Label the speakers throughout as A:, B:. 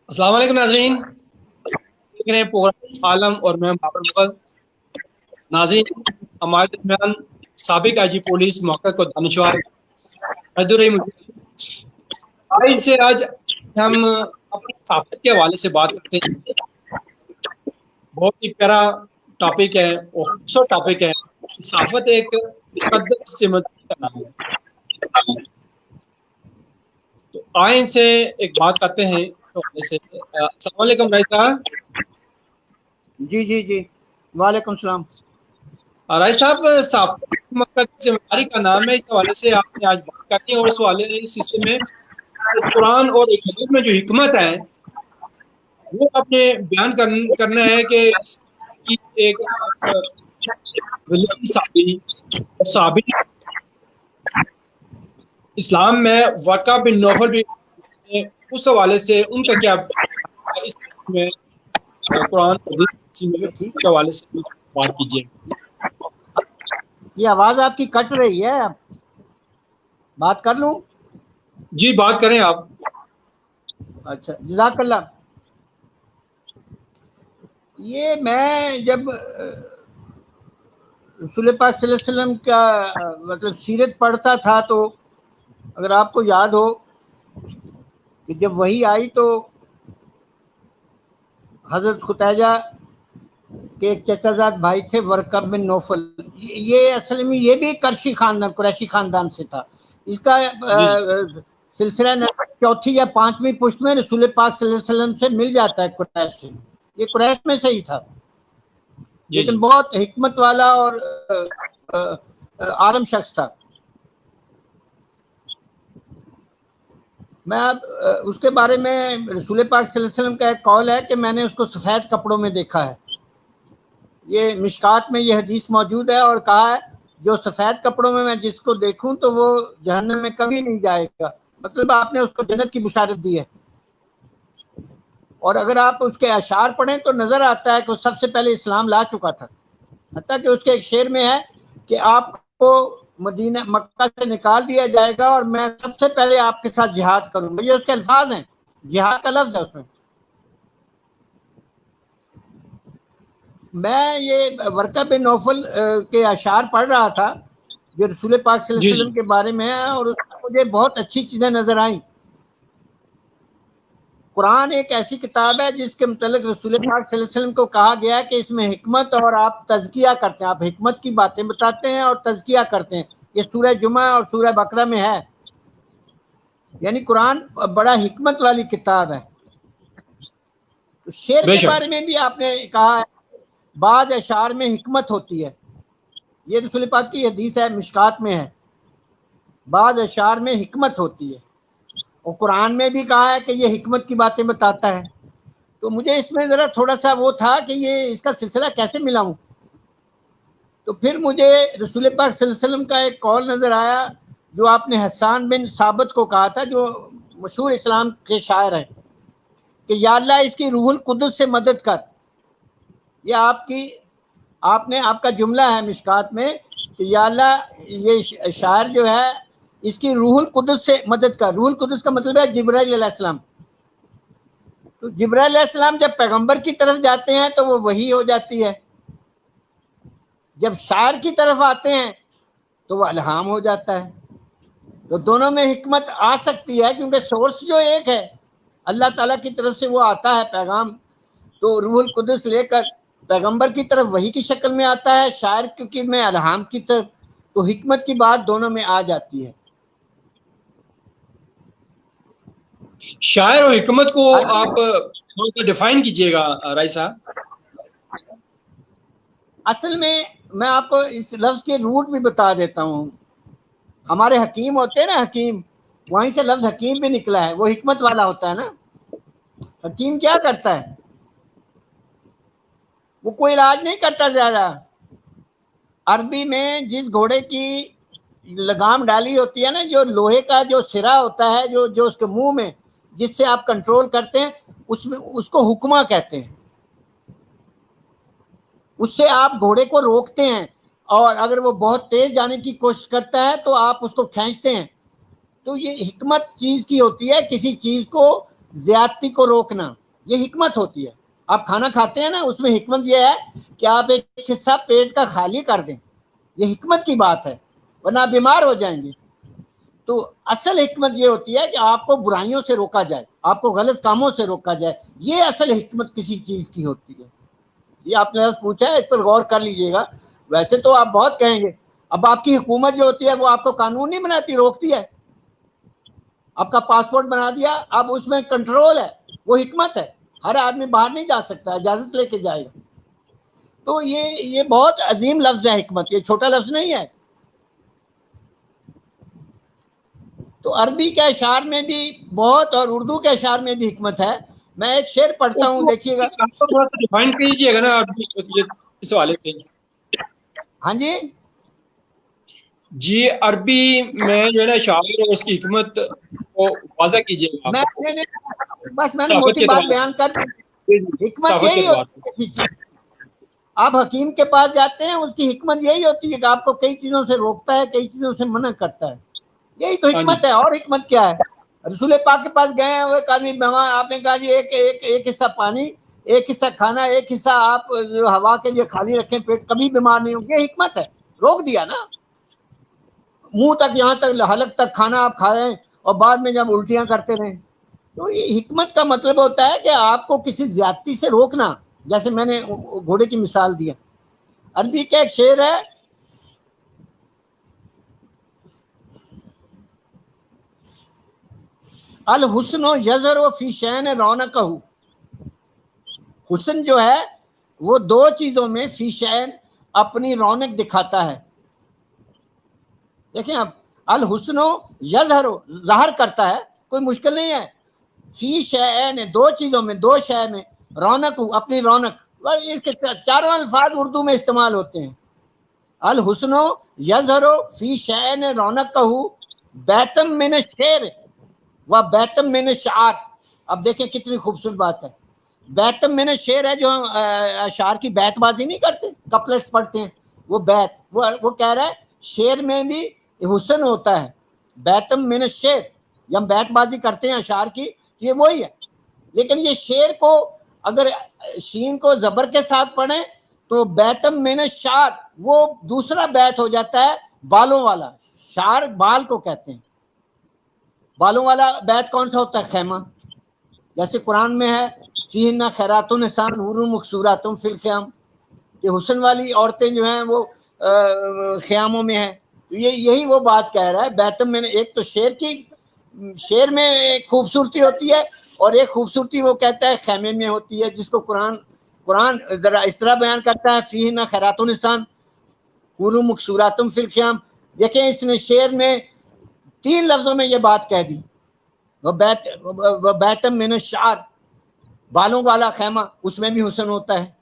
A: अस्सलाम वालेकुम नाजरीन, देख रहे हैं प्रोग्राम आलम और मैं बाबर मुगल। नाजरीन, हमारे दरमियान साबिक आईजी पुलिस मौका को दानिशवार आज से आज हम अपनी सहाफत के हवाले से बात करते हैं। बहुत ही प्यारा टॉपिक है और खूबसूरत टॉपिक है। सहाफत एक मुकद्दस जिम्मेदारी का नाम है। तो आए से एक बात करते हैं हवाले से। अस्सलाम वालेकुम राय साहब।
B: जी जी जी, वालेकुम सलाम।
A: राय साहब, सहाफत मुकद्दस जिम्मेदारी का नाम है, इस हवाले से आपने आज बात करनी है और इस हवाले इस सिलसिले में कुरान और हदीस में जो हिकमत है वो आपने बयान करना है कि एक साबित इस्लाम में वाक़ा बिन नौफल भी उस हवाले से उनका क्या इस में कुरान के हवाले से बात कीजिए।
B: ये आवाज आपकी कट रही है, बात कर लूं?
A: जी बात करें आप।
B: अच्छा, जज़ाकल्लाह। ये मैं जब रसूल पाक सल्लल्लाहु अलैहि वसल्लम का मतलब सीरत पढ़ता था, तो अगर आपको याद हो कि जब वही आई तो हजरत खुतैजा के एक चचाजाद भाई थे वर्का बिन नौफल। ये असल में ये भी करशी खानदान, कुरैशी खानदान से था। इसका सिलसिला चौथी या पांचवी पुश्त में रसूल पाक सल्लल्लाहु अलैहि वसल्लम से मिल जाता है। कुरैश से, ये कुरैश में से ही था, लेकिन बहुत हिकमत वाला और आलम शख्स था। मैं अब उसके बारे में रसूल पाक सल्लल्लाहु अलैहि वसल्लम का एक कौल है कि मैंने उसको सफ़ेद कपड़ों में देखा है। ये मिशकात में ये हदीस मौजूद है और कहा है जो सफ़ेद कपड़ों में मैं जिसको देखूं तो वो जहन्नम में कभी नहीं जाएगा। मतलब आपने उसको जन्नत की बुशारत दी है। और अगर आप उसके अशार पढ़ें तो नज़र आता है कि वो सबसे पहले इस्लाम ला चुका था। हत्ता कि उसके एक शेर में है कि आपको मदीना मक्का से निकाल दिया जाएगा और मैं सबसे पहले आपके साथ जिहाद करूंगा। ये उसके अल्फाज हैं, जिहाद का लफ्ज़ है उसमें। मैं ये वर्का बिन नौफल के अशार पढ़ रहा था जो रसूल पाक सल्लल्लाहु अलैहि वसल्लम के बारे में है, और उसमें मुझे बहुत अच्छी चीज़ें नज़र आई। कुरान एक ऐसी किताब है जिसके मतलब रसूल पाक सल्लल्लाहु अलैहि वसल्लम को कहा गया है कि इसमें हिकमत और आप तज़किया करते हैं, आप हिकमत की बातें बताते हैं और तज़किया करते हैं। ये सूरह जुमा और सूरह बकरा में है। यानी कुरान बड़ा हिकमत वाली किताब है। तो शेर के बारे में भी आपने कहा है, बाद अशार में हिकमत होती है। ये रसूल पाक की हदीस है, मिशकात में है, बाद अशार में हिकमत होती है। और कुरान में भी कहा है कि ये हिकमत की बातें बताता है। तो मुझे इसमें ज़रा थोड़ा सा वो था कि ये इसका सिलसिला कैसे मिलाऊं। तो फिर मुझे रसूल पाक सल्लल्लाहु अलैहि वसल्लम का एक कौल नज़र आया जो आपने हसन बिन साबित को कहा था, जो मशहूर इस्लाम के शायर हैं, कि या अल्लाह इसकी रूहुल कुद्दुस से मदद कर। ये आपने आपका जुमला है मिशकात में कि या अल्लाह ये शायर जो है इसकी रूहुल कुद्दुस से मदद कर। रूहुल कुद्दुस का मतलब है जिब्राइल अलैहिस्सलाम। तो जिब्राइल अलैहिस्सलाम जब पैगंबर की तरफ जाते हैं तो वो वही हो जाती है, जब शायर की तरफ आते हैं तो वो अलहाम हो जाता है। तो दोनों में हिकमत आ सकती है क्योंकि सोर्स जो एक है अल्लाह ताला की तरफ से वो आता है पैगाम, तो रूहुल कुद्दुस लेकर पैगंबर की तरफ वही की शक्ल में आता है, शायर की में अलहाम की तरफ। तो हिकमत की बात दोनों में आ जाती है।
A: शायर और हिकमत को आप थोड़ा सा डिफाइन कीजिएगा राय साहब।
B: असल में मैं आपको इस लफ्ज़ के रूट भी बता देता हूँ। हमारे हकीम होते हैं ना, हकीम, वहीं से लफ्ज़ हकीम भी निकला है। वो हिकमत वाला होता है ना। हकीम क्या करता है? वो कोई इलाज नहीं करता ज़्यादा। अरबी में जिस घोड़े की लगाम डाली होती है ना, जो लोहे का जो सिरा होता है जो उसके मुंह में जिससे आप कंट्रोल करते हैं, उसमें उसको हुक्मा कहते हैं। उससे आप घोड़े को रोकते हैं और अगर वो बहुत तेज जाने की कोशिश करता है तो आप उसको खींचते हैं। तो ये हिकमत चीज़ की होती है, किसी चीज़ को ज्यादती को रोकना, ये हिकमत होती है। आप खाना खाते हैं ना, उसमें हिकमत ये है कि आप एक हिस्सा पेट का खाली कर दें, ये हिकमत की बात है, वरना आप बीमार हो जाएंगे। तो असल हिकमत ये होती है कि आपको बुराइयों से रोका जाए, आपको गलत कामों से रोका जाए, ये असल हिकमत किसी चीज की होती है। ये आपने बस पूछा है, इस पर गौर कर लीजिएगा। वैसे तो आप बहुत कहेंगे, अब आपकी हुकूमत जो होती है वो आपको कानून नहीं बनाती, रोकती है। आपका पासपोर्ट बना दिया, अब उसमें कंट्रोल है, वो हिकमत है। हर आदमी बाहर नहीं जा सकता, इजाजत लेके जाएगा। तो ये बहुत अजीम लफ्ज है हिकमत, ये छोटा लफ्ज नहीं है। तो अरबी के अशार में भी बहुत और उर्दू के अशार में भी हिकमत है। मैं एक शेर पढ़ता हूँ, देखिएगा।
A: थोड़ा सा डिफाइन कीजिएगा ना अरबी, इस वाले पे।
B: हाँ जी
A: जी, अरबी में जो है ना शायर और उसकी हिकमत को वाज़ा कीजिएगा आप,
B: मैंने
A: सहाफत
B: मोटी
A: के
B: बात
A: एतबार
B: बयान कर दी।
A: से।
B: हिकमत
A: सहाफत के
B: यही
A: एतबार से।
B: होती है। आप हकीम के पास जाते हैं, उसकी हिकमत यही होती है कि आपको कई चीजों से रोकता है, कई चीजों से मना करता है। यही तो
A: हाँ जी,
B: हिकमत है। और हिकमत क्या है? रसूल पाक के पास गए हैं, वो एक आदमी बीमार, आपने कहा जी एक हिस्सा पानी, एक हिस्सा खाना, एक हिस्सा आप हवा के लिए खाली रखें, पेट कभी बीमार नहीं होंगे। हिकमत है, रोक दिया ना। मुंह तक, यहाँ तक हलक तक खाना आप खाएं और बाद में जब उल्टियां करते रहें। तो ये हिकमत का मतलब होता है कि आपको किसी ज्यादती से रोकना, जैसे मैंने घोड़े की मिसाल दी। अरबी का एक शेर है, अल हुस्न यज़र फी शैन रौनकहू। हुस्न जो है वो दो चीजों में, फी शैन अपनी रौनक दिखाता है। देखें आप, अल हुस्न यज़हर ज़ाहिर करता है, कोई मुश्किल नहीं है। फी शैन दो चीजों में, दो शय में, रौनक अपनी रौनक। इसके चारों अल्फाज उर्दू में इस्तेमाल होते हैं। अल हुस्न यज़हर फी शैन रौनकहू बैतम मिन शेर व बैतम मिन शार। अब देखें कितनी खूबसूरत बात है। बैतम मिन शेर है, जो अशार की बैतबाजी नहीं करते, कपलेट्स पढ़ते हैं, वो बैत, वो कह रहा है शेर में भी हुस्न होता है। बैतम मिन शेर, जब बैतबाजी करते हैं अशार की, ये वही है। लेकिन ये शेर को अगर शीन को जबर के साथ पढ़े तो बैतम मिन शार, वो दूसरा बैत हो जाता है, बालों वाला। शार बाल को कहते हैं। बालों वाला बैत कौन सा होता है? खैमा। जैसे कुरान में है, फीहिन्ना खैरातुन निसान हुरुम मकसूरातुम फिल ख़ियाम, कि हुस्न वाली औरतें जो हैं वो ख़ियामों में हैं। तो ये यही वो बात कह रहा है। बैतम में एक तो शेर में एक खूबसूरती होती है, और एक खूबसूरती वो कहता है खैमे में होती है, जिसको कुरान जरा इस तरह बयान करता है, फीहिन्ना खैरातुन निसान हुरुम मकसूरातुम फिल ख़ियाम। देखें, इसने शेर में 3 लफ्जों में ये बात कह दी। वह बैतम मिन शार, बालों वाला खैमा, उसमें भी हुस्न होता है।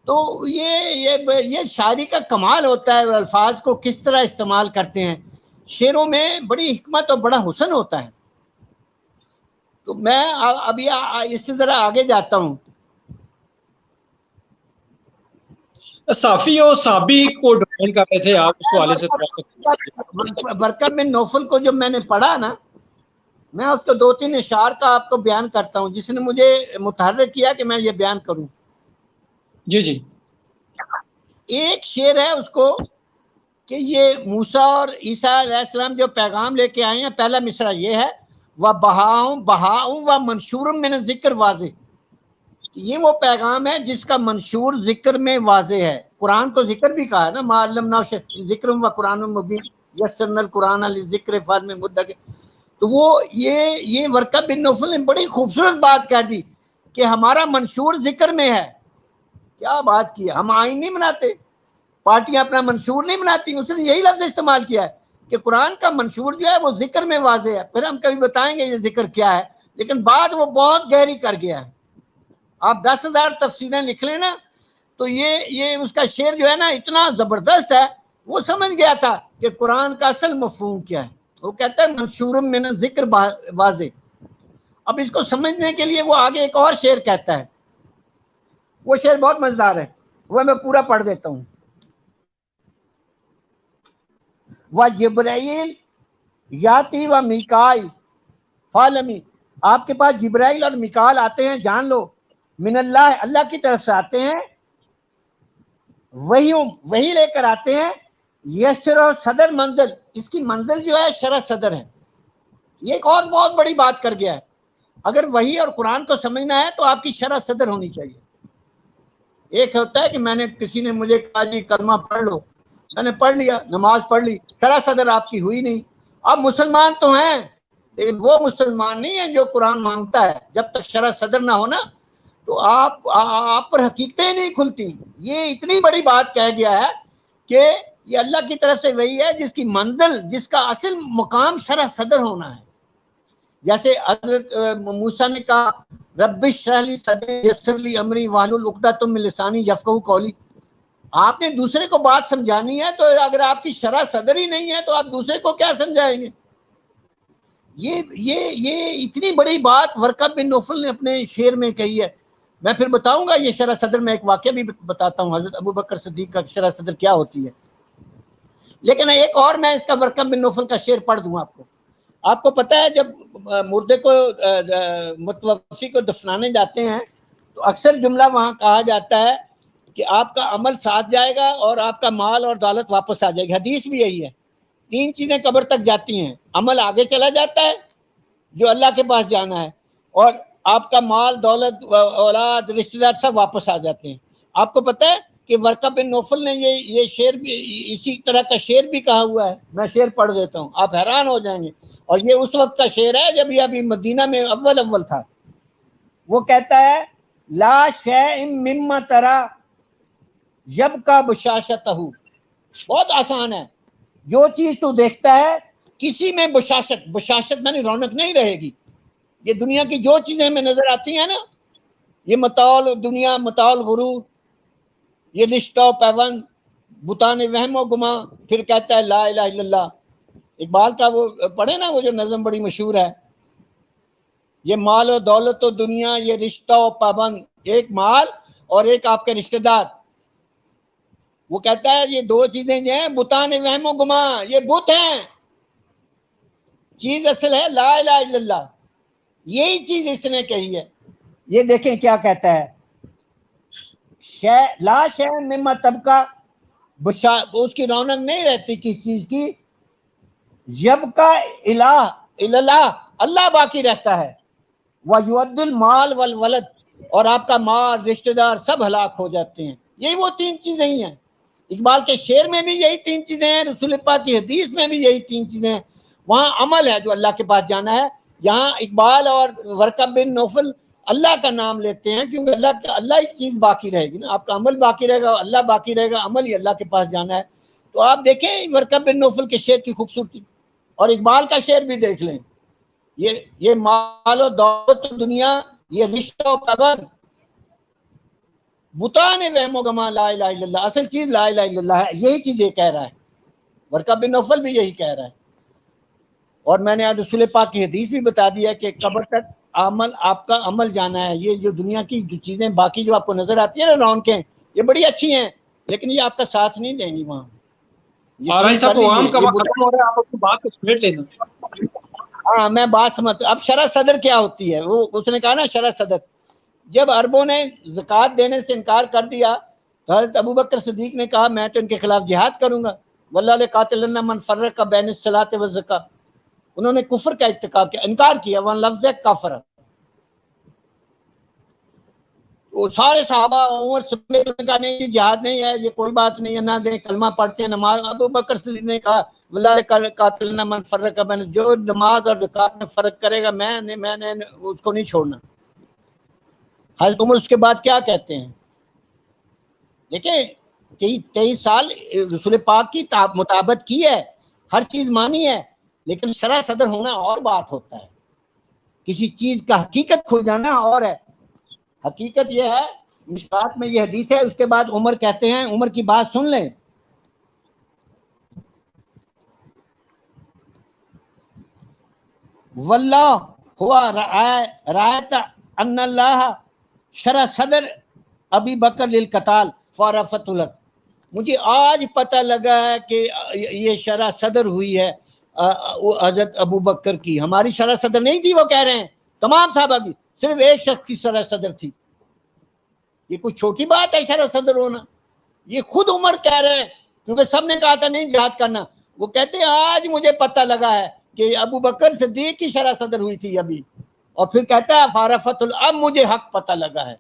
B: तो ये शायरी का कमाल होता है, अल्फाज को किस तरह इस्तेमाल करते हैं। शेरों में बड़ी हिकमत और बड़ा हुस्न होता है। तो मैं अभी इससे जरा आगे जाता हूँ।
A: साफी और साबी को डिफाइन कर रहे थे आप, उस वाले से
B: बरकत बिन नौफल को जब मैंने पढ़ा ना, मैं उसको 2-3 इशार का आपको बयान करता हूँ, जिसने मुझे मुतहर्रिक किया कि मैं ये बयान करूँ।
A: जी जी।
B: एक शेर है उसको कि ये मूसा और ईसा अलैहिस्सलाम जो पैगाम लेके आए हैं, पहला मिसरा ये है, व बहाऊं व मंशूर में जिक्र वाजे। ये वो पैगाम है जिसका मंशूर जिक्र में वाजे है। कुरान को जिक्र भी कहा है ना, माल्लमना जिक्र व कुरान मुबीन यस्सरनल कुरान लिज़िक्र फ़हल मुद्दकिर। तो वो ये वर्का बिन नौफल ने बड़ी खूबसूरत बात कह दी कि हमारा मंशूर जिक्र में है। क्या बात की, हम आइन नहीं बनाते, पार्टियां अपना मंशूर नहीं बनाती। उसने यही लफ्ज इस्तेमाल किया है कि कुरान का मंशूर जो है वो जिक्र में वाजे है। फिर हम कभी बताएंगे ये जिक्र क्या है, लेकिन बात वो बहुत गहरी कर गया है। आप 10,000 तफसीरें लिख लेना, तो ये उसका शेर जो है ना, इतना जबरदस्त है। वो समझ गया था कि कुरान का असल मफहूम क्या है। वो कहता है मंशूर मिन जिक्र वाजे। अब इसको समझने के लिए वो आगे एक और शेर कहता है, वो शेर बहुत मजेदार है, वह मैं पूरा पढ़ देता हूं। व जिब्राइल याती व मीकाई फालमी آپ کے پاس جبرائیل اور میکال آتے ہیں، جان لو من اللہ، اللہ کی طرف سے آتے ہیں، وہی لے کر آتے ہیں، یشرح صدر منزل، اس کی منزل جو ہے شرح صدر ہے. یہ ایک اور بہت بڑی بات کر گیا ہے. اگر وہی اور قرآن کو سمجھنا ہے تو آپ کی شرح صدر ہونی چاہیے. ایک ہوتا ہے کہ میں نے کسی نے مجھے کہا جی کلمہ پڑھ لو، میں نے پڑھ لیا، نماز پڑھ لی، شرح صدر آپ کی ہوئی نہیں. آپ مسلمان تو ہیں لیکن وہ مسلمان نہیں ہے جو قرآن مانگتا ہے. جب تک شرح صدر نہ ہونا تو آپ پر حقیقتیں نہیں کھلتی. یہ اتنی بڑی بات کہہ گیا ہے کہ یہ اللہ کی طرف سے وہی ہے جس کی منزل، جس کا اصل مقام شرح صدر ہونا ہے. جیسے حضرت موسیٰ نے کہا رب اشرح لی صدری یسر لی امری واحلل عقدۃ من لسانی یفقہوا قولی. آپ نے دوسرے کو بات سمجھانی ہے تو اگر آپ کی شرح صدر ہی نہیں ہے تو آپ دوسرے کو کیا سمجھائیں گے؟ یہ اتنی بڑی بات ورقہ بن نوفل نے اپنے شعر میں کہی ہے. میں پھر بتاؤں گا یہ شرح صدر میں ایک واقعہ بھی بتاتا ہوں، حضرت ابو بکر صدیق کا شرح صدر کیا ہوتی ہے. لیکن ایک اور میں اس کا ورقہ بن نوفل کا شعر پڑھ دوں آپ کو. آپ کو پتہ ہے جب مردے کو متوفی کو دفنانے جاتے ہیں تو اکثر جملہ وہاں کہا جاتا ہے کہ آپ کا عمل ساتھ جائے گا اور آپ کا مال اور دولت واپس آ جائے گی. حدیث بھی یہی ہے. 3 چیزیں قبر تک جاتی ہیں، عمل آگے چلا جاتا ہے جو اللہ کے پاس جانا ہے، اور آپ کا مال، دولت، اولاد، رشتہ دار سب واپس آ جاتے ہیں. آپ کو پتہ ہے کہ ورقہ بن نوفل نے یہ شعر بھی، اسی طرح کا شعر بھی کہا ہوا ہے. میں شعر پڑھ دیتا ہوں، آپ حیران ہو جائیں گے. اور یہ اس وقت کا شعر ہے جب یہ ابھی مدینہ میں اول تھا. وہ کہتا ہے لا شیء مما ترى یبقى بشاشتہ. بہت آسان ہے. جو چیز تو دیکھتا ہے کسی میں بشاشت میں رونق نہیں رہے گی. یہ دنیا کی جو چیزیں ہمیں نظر آتی ہیں نا، یہ متاع دنیا، متاع الغرور، یہ رشتہ و پیوند، بتان وہم و گماں. پھر کہتا ہے لا الہ الا اللہ. اقبال کا وہ پڑھے نا، وہ جو نظم بڑی مشہور ہے، یہ مال و دولت و دنیا، یہ رشتہ و پابند. ایک مال اور ایک آپ کے رشتہ دار. وہ کہتا ہے یہ 2 چیزیں جو ہیں بتان وہم و گماں، یہ بت ہیں. چیز اصل ہے لا الہ الا اللہ. یہی چیز اس نے کہی ہے. یہ دیکھیں کیا کہتا ہے، لا شیء مما تبقى، اس کی رونق نہیں رہتی کس چیز کی، یبقى الہ اللہ، اللہ باقی رہتا ہے. وَيُعَدُّ الْمَالَ وَالْوَلَدْ، اور آپ کا مال، رشتہ دار سب ہلاک ہو جاتے ہیں. یہی وہ 3 چیزیں ہی ہیں. اقبال کے شعر میں بھی یہی 3 چیزیں ہیں، رسول پاک کی حدیث میں بھی یہی 3 چیزیں ہیں. وہاں عمل ہے جو اللہ کے پاس جانا ہے. یہاں اقبال اور ورقہ بن نوفل اللہ کا نام لیتے ہیں کیونکہ اللہ ہی چیز باقی رہے گی نا. آپ کا عمل باقی رہے گا، اللہ باقی رہے گا، عمل ہی اللہ کے پاس جانا ہے. تو آپ دیکھیں ورقہ بن نوفل کے شعر کی خوبصورتی، اور اقبال کا شعر بھی دیکھ لیں. یہ مال و دولت دنیا، یہ رشتہ و پیوند، بتان وہم و گماں، لا الہ الا اللہ. اصل چیز لا الہ الا اللہ ہے. یہی چیز یہ کہہ رہا ہے. ورقہ بن نوفل بھی یہی کہہ رہا ہے. اور میں نے آج رسول پاک کی حدیث بھی بتا دیا کہ قبر تک عمل، آپ کا عمل جانا ہے. یہ جو دنیا کی جو چیزیں باقی جو آپ کو نظر آتی ہیں نا رونقیں، یہ بڑی اچھی ہیں لیکن یہ آپ کا ساتھ نہیں دیں گی وہاں.
A: اور صاحب عوام کا وقت ختم ہو رہا ہے، آپ اپنی بات کو سمیٹ لینا.
B: ہاں میں بات سمجھ. اب شرح صدر کیا ہوتی ہے؟ وہ اس نے کہا نا شرح صدر. جب عربوں نے زکوٰۃ دینے سے انکار کر دیا تو حضرت ابو بکر صدیق نے کہا میں تو ان کے خلاف جہاد کروں گا. واللہ لقاتلن من فرق بین الصلاۃ والزکوٰۃ. انہوں نے کفر کا ارتکاب کیا، انکار کیا. وہاں لفظ ہے کافر. وہ سارے صحابہ عمر سمیت نے کہا نہیں جہاد نہیں ہے، یہ کوئی بات نہیں ہے، نہ دیں، کلمہ پڑھتے ہیں، نماز. ابو بکر صدیق نے کہا واللہ قاتلنا من فرق بین، جو نماز اور زکوٰۃ میں فرق کرے گا میں نے اس کو نہیں چھوڑنا. حضرت عمر اس کے بعد کیا کہتے ہیں؟ دیکھیں 23 سال رسول پاک کی مطابقت کی ہے، ہر چیز مانی ہے، لیکن شرح صدر ہونا اور بات ہوتا ہے. کسی چیز کا حقیقت کھل جانا اور ہے. حقیقت یہ ہے، مشکات میں یہ حدیث ہے. اس کے بعد عمر کہتے ہیں، عمر کی بات سن لیں. واللہ ہوا رایت ان اللہ شرح صدر ابی بکر للقتال فارفت لک. مجھے آج پتہ لگا ہے کہ یہ شرح صدر ہوئی ہے حضرت ابو بکر کی. ہماری شرح صدر نہیں تھی. وہ کہہ رہے ہیں तमाम साहबा की, सिर्फ एक शख्स की शरह सदर थी। ये कोई छोटी बात है शरह सदर होना? ये खुद उमर कह रहे हैं, क्योंकि सबने कहा था नहीं जिहाद करना। वो कहते हैं आज मुझे पता लगा है कि अबू बकर सिद्दीक की शरह सदर हुई थी अभी, और फिर कहता है फारफतुल, अब मुझे हक पता लगा है।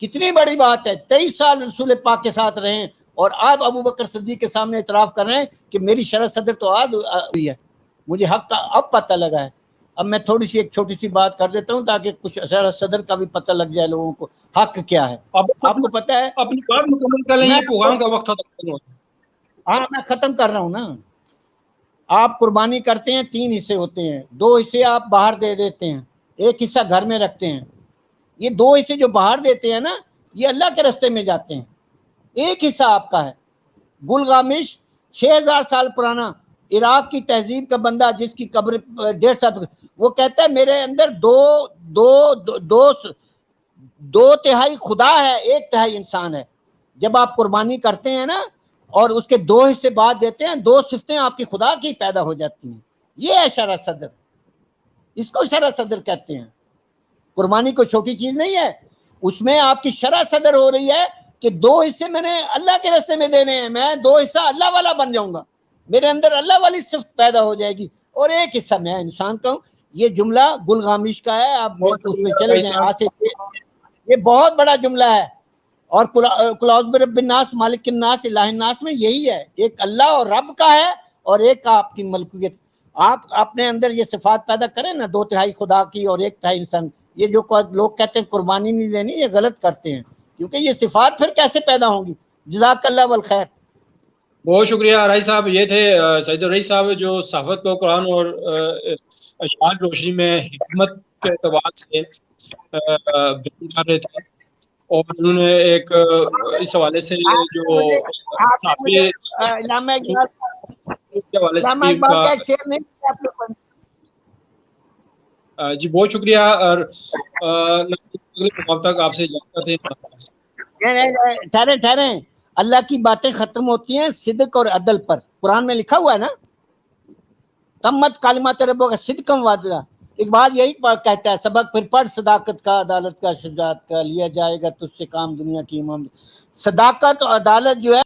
B: कितनी बड़ी बात है, 23 साल रसूल पाक के साथ रहे और अब अबू बकर सिद्दीक के सामने इतराफ कर रहे हैं कि मेरी शरह सदर तो आज हुई है, मुझे हक का अब पता लगा है। अब मैं थोड़ी सी एक छोटी सी बात कर देता हूँ ताकि कुछ शरह सदर का भी पता लग जाए लोगों को, हक क्या है।
A: अब
B: आपको पता है,
A: अपनी बात मुकम्मल कर लें, प्रोग्राम का वक्त खत्म हो।
B: हाँ मैं खत्म कर रहा हूँ ना। आप कुर्बानी करते हैं, 3 हिस्से होते हैं, 2 हिस्से आप बाहर दे देते हैं, 1 हिस्सा घर में रखते हैं। ये 2 हिस्से जो बाहर देते हैं ना, ये अल्लाह के रास्ते में जाते हैं। 1 हिस्सा आपका है। गुलगामिश 6000 साल पुराना इराक की तहजीब का बंदा जिसकी कब्र 1.5 साल, वो कहता है मेरे अंदर दो तिहाई खुदा है, 1 तिहाई इंसान है। जब आप कुर्बानी करते हैं ना और उसके 2 हिस्से बाद देते हैं, 2 सिफ्तें आपकी खुदा की पैदा हो जाती हैं। ये है शरह सदर, इसको शरह सदर कहते हैं। कुर्बानी कोई छोटी चीज नहीं है, उसमें आपकी शरह सदर हो रही है कि 2 हिस्से मैंने अल्लाह के रास्ते में देने हैं, मैं 2 हिस्सा अल्लाह वाला बन जाऊंगा, मेरे अंदर अल्लाह वाली सिफ्त पैदा हो जाएगी, और 1 हिस्सा मैं इंसान का हूं। ये जुमला गुलगामिश का है, आप उसमें चले जाएं आज से। ये बहुत बड़ा जुमला है, और कुलाउज़बिरब्बिन्नास मालिकिन्नास इलाहिन्नास में यही है, एक अल्लाह और रब का है और एक आपकी मलकियत। आप अपने अंदर ये सिफात पैदा करें ना, 2 तिहाई खुदा की और 1 तिहाई इंसान। ये जो लोग कहते हैं कुर्बानी नहीं देनी, ये गलत करते हैं, क्योंकि ये सिफात फिर कैसे पैदा होंगी। जज़ाकल्लाह वल खैर।
A: बहुत शुक्रिया राय साहब। ये थे सईद रईस साहब जो सहाफ़त को कुरान और अशआर रोशनी में हिकमत के एतबार से बयान कर रहे थे, और उन्होंने एक इस हवाले से जो
B: इलामा इकबाल का एक शेर नहीं आप लोग।
A: जी बहुत शुक्रिया, और अगले प्रोग्राम तक आपसे इजाज़त है।
B: ठहरे ठहरे, अल्लाह की बातें खत्म होती हैं सिद्क और अदल पर। कुरान में लिखा हुआ है ना, तम्मत कालिमात रब्बिका सिद्कम वादला। इकबाल यही कहता है, सबक फिर पढ़ सदाकत का, अदालत का, शुजाअत का, लिया जाएगा तुझसे काम दुनिया की इमाम। सदाकत और अदालत जो है